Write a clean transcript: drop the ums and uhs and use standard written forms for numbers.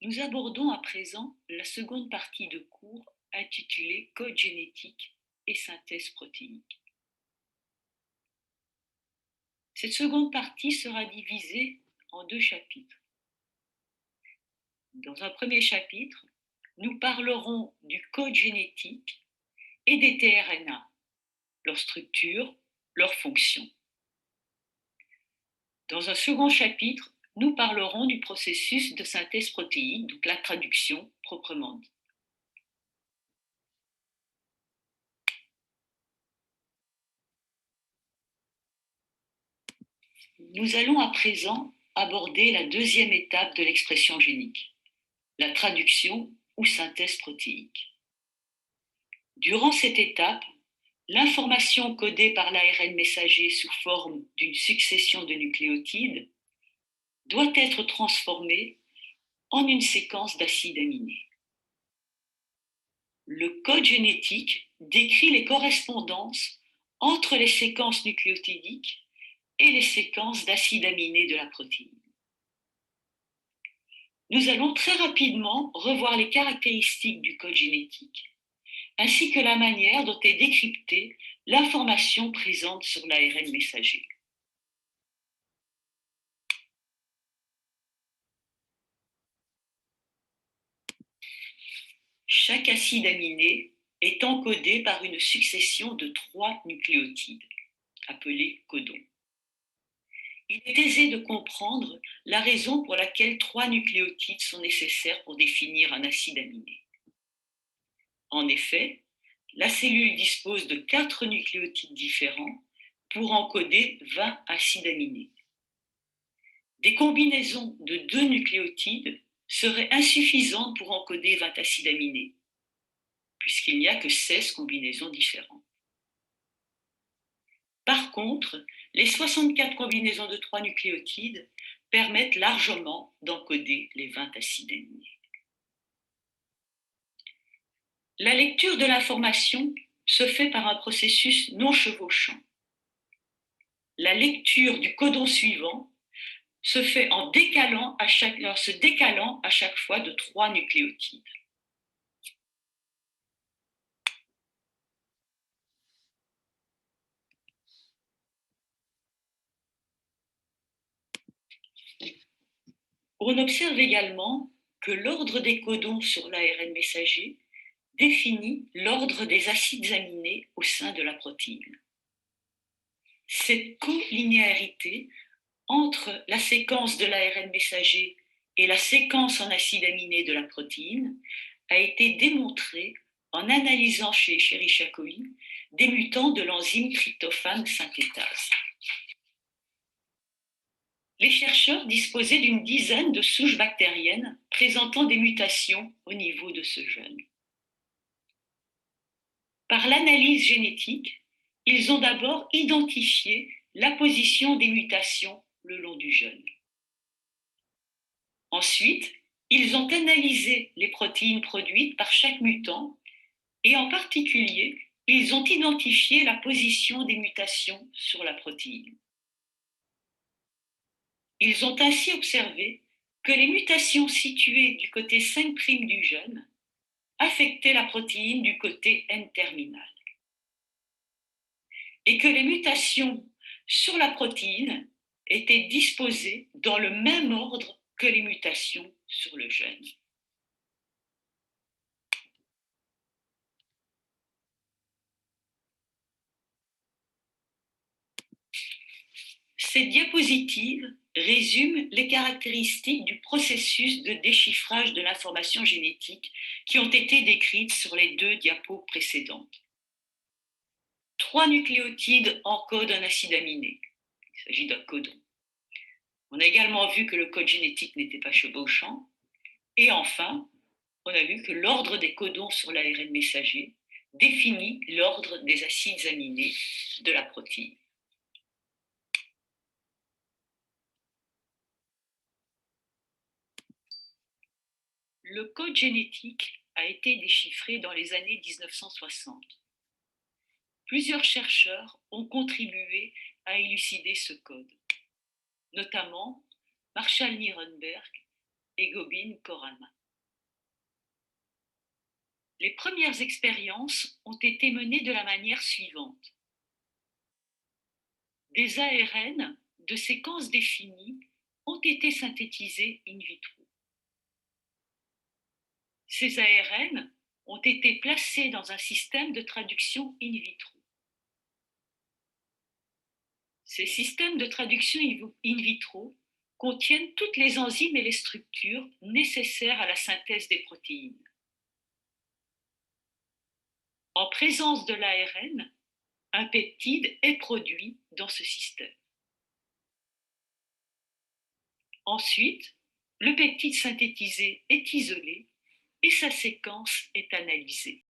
Nous abordons à présent la seconde partie de cours intitulée Code génétique et synthèse protéique. Cette seconde partie sera divisée en deux chapitres. Dans un premier chapitre, nous parlerons du code génétique et des tRNA, leur structure, leur fonction. Dans un second chapitre, nous parlerons du processus de synthèse protéique, donc la traduction proprement dit. Nous allons à présent aborder la deuxième étape de l'expression génique, la traduction ou synthèse protéique. Durant cette étape, l'information codée par l'ARN messager sous forme d'une succession de nucléotides doit être transformée en une séquence d'acides aminés. Le code génétique décrit les correspondances entre les séquences nucléotidiques et les séquences d'acides aminés de la protéine. Nous allons très rapidement revoir les caractéristiques du code génétique, ainsi que la manière dont est décryptée l'information présente sur l'ARN messager. Chaque acide aminé est encodé par une succession de 3 nucléotides, appelés codons. Il est aisé de comprendre la raison pour laquelle 3 nucléotides sont nécessaires pour définir un acide aminé. En effet, la cellule dispose de 4 nucléotides différents pour encoder 20 acides aminés. Des combinaisons de 2 nucléotides seraient insuffisantes pour encoder 20 acides aminés, puisqu'il n'y a que 16 combinaisons différentes. Par contre, les 64 combinaisons de 3 nucléotides permettent largement d'encoder les 20 acides aminés. La lecture de l'information se fait par un processus non chevauchant. La lecture du codon suivant se fait en se décalant à chaque fois de 3 nucléotides. On observe également que l'ordre des codons sur l'ARN messager définit l'ordre des acides aminés au sein de la protéine. Cette collinéarité entre la séquence de l'ARN messager et la séquence en acides aminés de la protéine a été démontrée en analysant chez Escherichia coli des mutants de l'enzyme tryptophane synthétase. Les chercheurs disposaient d'une dizaine de souches bactériennes présentant des mutations au niveau de ce gène. Par l'analyse génétique, ils ont d'abord identifié la position des mutations le long du gène. Ensuite, ils ont analysé les protéines produites par chaque mutant et en particulier, ils ont identifié la position des mutations sur la protéine. Ils ont ainsi observé que les mutations situées du côté 5' du gène affectaient la protéine du côté N-terminal et que les mutations sur la protéine étaient disposées dans le même ordre que les mutations sur le gène. Cette diapositive résume les caractéristiques du processus de déchiffrage de l'information génétique qui ont été décrites sur les 2 diapos précédentes. 3 nucléotides encodent un acide aminé. Il s'agit d'un codon. On a également vu que le code génétique n'était pas chevauchant. Et enfin, on a vu que l'ordre des codons sur l'ARN messager définit l'ordre des acides aminés de la protéine. Le code génétique a été déchiffré dans les années 1960. Plusieurs chercheurs ont contribué à élucider ce code, notamment Marshall Nirenberg et Gobin-Coramin. Les premières expériences ont été menées de la manière suivante. Des ARN de séquences définies ont été synthétisés in vitro. Ces ARN ont été placés dans un système de traduction in vitro. Ces systèmes de traduction in vitro contiennent toutes les enzymes et les structures nécessaires à la synthèse des protéines. En présence de l'ARN, un peptide est produit dans ce système. Ensuite, le peptide synthétisé est isolé et sa séquence est analysée.